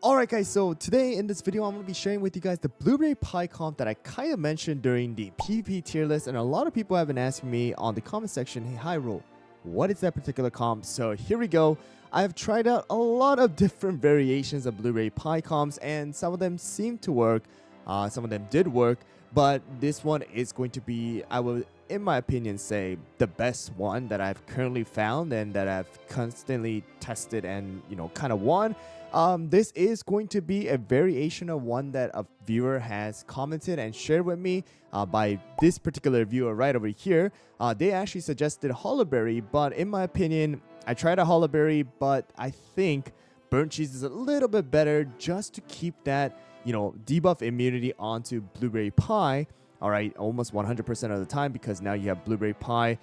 Alright guys, so today in this video I'm going to be sharing with you guys the blueberry pie comp that I kind of mentioned during the PvP tier list, and a lot of people have been asking me on the comment section, hey HyRool, what is that particular comp? So here we go. I've tried out a lot of different variations of blueberry pie comps, and some of them seem to work, some of them did work, but this one is going to be, I will in my opinion say, the best one that I've currently found and that I've constantly tested and kind of won. This is going to be a variation of one that a viewer has commented and shared with me by this particular viewer right over here. They actually suggested Hollerberry, but in my opinion, I tried a Hollerberry, but I think burnt cheese is a little bit better just to keep that, debuff immunity onto blueberry pie. All right, almost 100% of the time, because now you have blueberry pie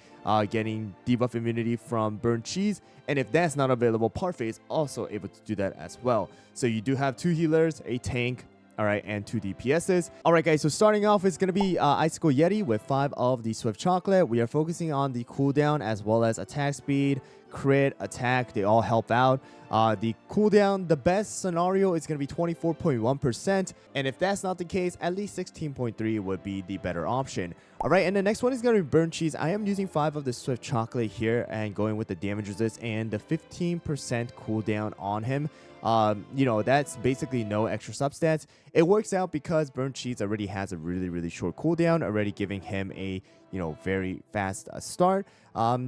getting debuff immunity from burnt cheese. And if that's not available, Parfait is also able to do that as well. So you do have 2 healers, a tank, all right, and 2 DPSs. All right, guys, so starting off is going to be Icicle Yeti with 5 of the Swift Chocolate. We are focusing on the cooldown as well as attack speed, crit, attack. They all help out. The cooldown, the best scenario is going to be 24.1%. And if that's not the case, at least 16.3 would be the better option. All right, and the next one is going to be burnt cheese. I am using 5 of the Swift Chocolate here and going with the damage resist and the 15% cooldown on him. That's basically no extra substats. It works out because burnt cheese already has a really short cooldown, already giving him a very fast start.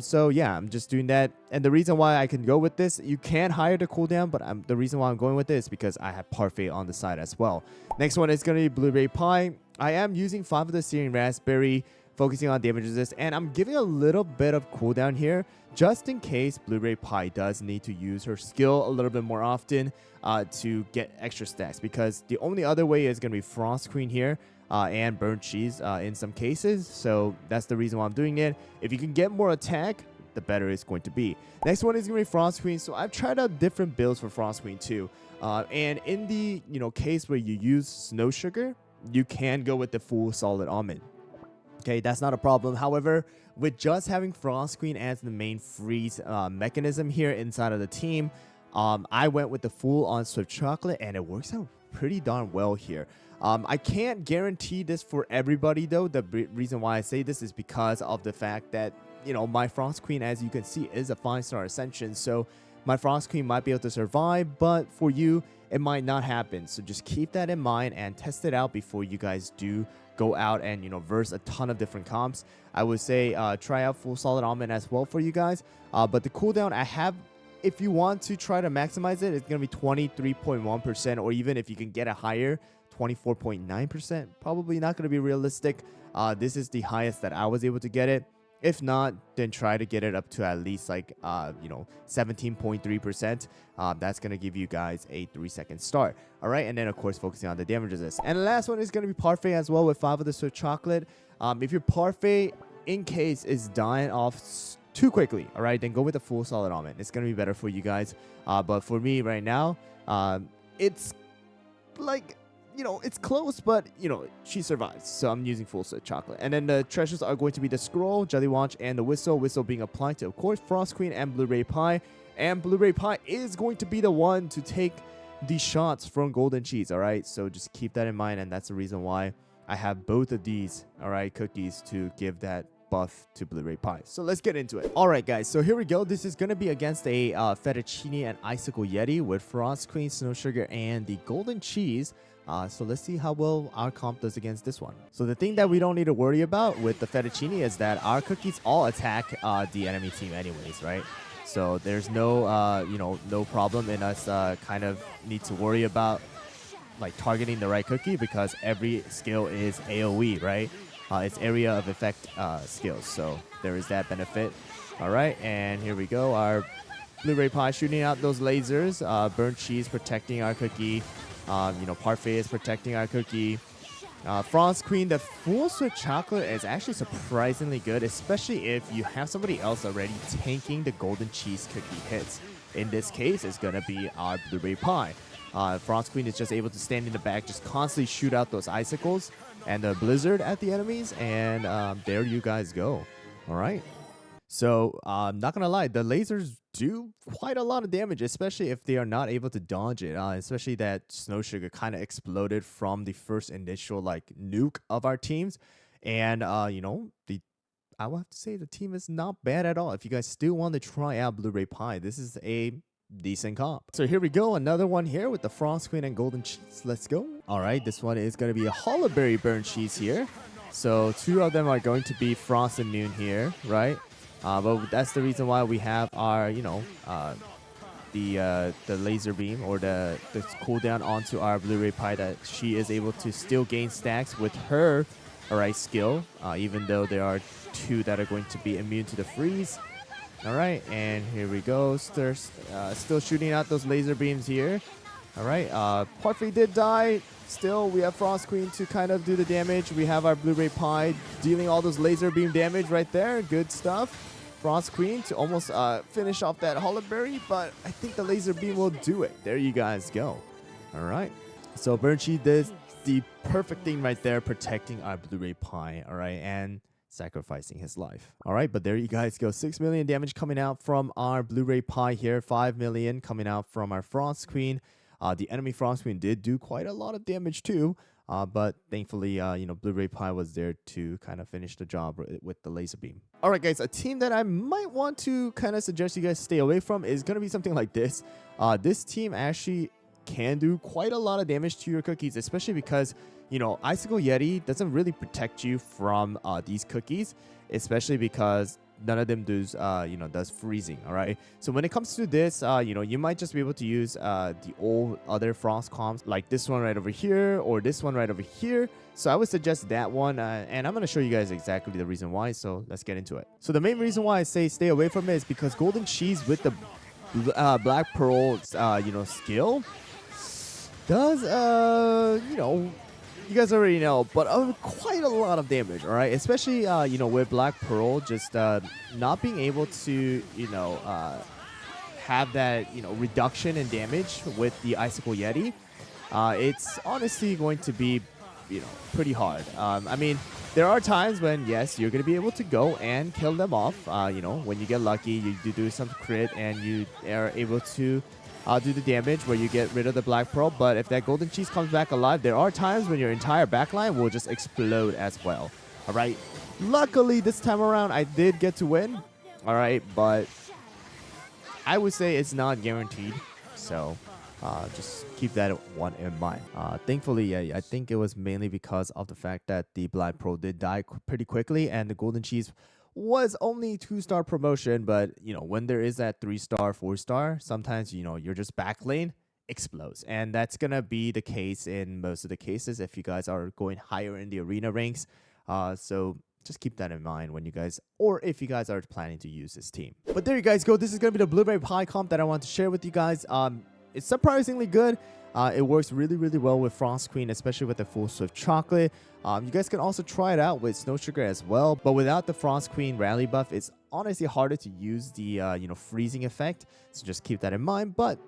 So yeah, I'm just doing that. And the reason why I can go with this, you can hire the cooldown, but the reason why I'm going with this is because I have Parfait on the side as well. Next one is going to be blueberry pie. I am using 5 of the searing raspberry, focusing on damage resist, and I'm giving a little bit of cooldown here just in case blueberry pie does need to use her skill a little bit more often to get extra stacks, because the only other way is going to be Frost Queen here and burnt cheese in some cases. So that's the reason why I'm doing it. If you can get more attack, the better it's going to be. Next one is going to be Frost Queen. So I've tried out different builds for Frost Queen too, and in the case where you use Snow Sugar, you can go with the full solid almond. Okay, that's not a problem. However, with just having Frost Queen as the main freeze mechanism here inside of the team, I went with the full on Swift Chocolate, and it works out pretty darn well here. I can't guarantee this for everybody though. The reason why I say this is because of the fact that my Frost Queen, as you can see, is a 5-star ascension, so my Frost Queen might be able to survive, but for you it might not happen. So just keep that in mind and test it out before you guys do go out and verse a ton of different comps. I would say try out full solid almond as well for you guys, but the cooldown I have, if you want to try to maximize it, it's going to be 23.1%, or even if you can get a higher, 24.9%. Probably not going to be realistic. This is the highest that I was able to get it. If not, then try to get it up to at least like 17.3%. That's going to give you guys a 3-second start. All right, and then of course focusing on the damage resist. And the last one is going to be Parfait as well with 5 of the Swift Chocolate. If your Parfait in case is dying off too quickly, all right, then go with the full solid almond. It's going to be better for you guys. But for me right now, it's like, it's close, but, she survives. So I'm using full Swift Chocolate. And then the treasures are going to be the Scroll, Jelly Watch, and the Whistle. Whistle being applied to, of course, Frost Queen and Blueberry Pie. And Blueberry Pie is going to be the one to take the shots from Golden Cheese, all right? So just keep that in mind, and that's the reason why I have both of these, all right, cookies to give that buff to blueberry pie. So let's get into it. All right, guys, so here we go. This is going to be against a fettuccine and icicle yeti with Frost Queen, Snow Sugar, and the Golden Cheese. So let's see how well our comp does against this one. So the thing that we don't need to worry about with the fettuccine is that our cookies all attack the enemy team anyways, right? So there's no no problem in us kind of need to worry about like targeting the right cookie, because every skill is AoE, right? It's area of effect skills, so there is that benefit. All right, and here we go. Our blueberry pie shooting out those lasers. Burnt cheese protecting our cookie. Parfait is protecting our cookie. Frost Queen, the full Swift Chocolate is actually surprisingly good, especially if you have somebody else already tanking the Golden Cheese cookie hits. In this case, it's gonna be our blueberry pie. Frost Queen is just able to stand in the back, just constantly shoot out those icicles and the blizzard at the enemies, and there you guys go. All right. So I'm not gonna lie, the lasers do quite a lot of damage, especially if they are not able to dodge it. Especially that Snow Sugar kind of exploded from the first initial like nuke of our teams, and the I will have to say the team is not bad at all. If you guys still want to try out Blueberry Pie, this is a decent comp. So here we go, another one here with the Frost Queen and Golden Cheese. Let's go. All right, this one is going to be a Hollowberry Burnt Cheese here. So two of them are going to be Frost Immune here, right? But that's the reason why we have our, the laser beam or the cooldown onto our Blueberry Pie, that she is able to still gain stacks with her, alright, skill, even though there are two that are going to be immune to the freeze. Alright, and here we go. Still shooting out those laser beams here. Alright, Parfait did die. Still, we have Frost Queen to kind of do the damage. We have our Blueberry Pie dealing all those laser beam damage right there. Good stuff. Frost Queen to almost finish off that Hollowberry, but I think the laser beam will do it. There you guys go. Alright, so Burnchy did the perfect thing right there, protecting our Blueberry Pie. Alright, and sacrificing his life. Alright, but there you guys go. 6 million damage coming out from our Blueberry Pie here. 5 million coming out from our Frost Queen. The enemy Frost Queen did do quite a lot of damage too. But thankfully, Blueberry Pie was there to kind of finish the job with the laser beam. Alright guys, a team that I might want to kind of suggest you guys stay away from is going to be something like this. This team actually can do quite a lot of damage to your cookies, especially because Icicle Yeti doesn't really protect you from these cookies, especially because none of them does freezing. All right, so when it comes to this, you might just be able to use the old other frost comps like this one right over here or this one right over here. So I would suggest that one, and I'm going to show you guys exactly the reason why, so let's get into it. So the main reason why I say stay away from it is because Golden Cheese with the Black Pearl skill does you guys already know, but quite a lot of damage. All right, especially with Black Pearl just not being able to have that reduction in damage with the Icicle Yeti. It's honestly going to be pretty hard. I mean, there are times when yes, you're gonna be able to go and kill them off. When you get lucky, you do some crit and you are able to do the damage where you get rid of the Black Pearl. But if that Golden Cheese comes back alive, there are times when your entire backline will just explode as well. All right, luckily this time around I did get to win. All right, but I would say it's not guaranteed, so just keep that one in mind. Thankfully, yeah, I think it was mainly because of the fact that the Black Pearl did die pretty quickly, and the Golden Cheese was only 2-star promotion. But when there is that 3-star, 4-star, sometimes your just back lane explodes, and that's gonna be the case in most of the cases if you guys are going higher in the arena ranks. So just keep that in mind when you guys, or if you guys are planning to use this team. But there you guys go. This is gonna be the Blueberry Pie comp that I want to share with you guys. It's surprisingly good. It works really, really well with Frost Queen, especially with the Full Swift Chocolate. You guys can also try it out with Snow Sugar as well. But without the Frost Queen rally buff, it's honestly harder to use the freezing effect. So just keep that in mind. But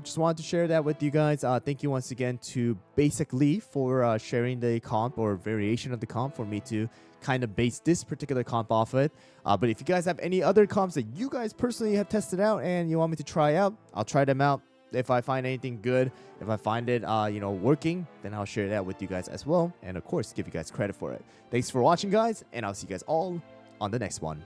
just wanted to share that with you guys. Thank you once again to basiclee for sharing the comp or variation of the comp for me to kind of base this particular comp off it. But if you guys have any other comps that you guys personally have tested out and you want me to try out, I'll try them out. If I find anything good, if I find it, working, then I'll share that with you guys as well. And of course, give you guys credit for it. Thanks for watching, guys, and I'll see you guys all on the next one.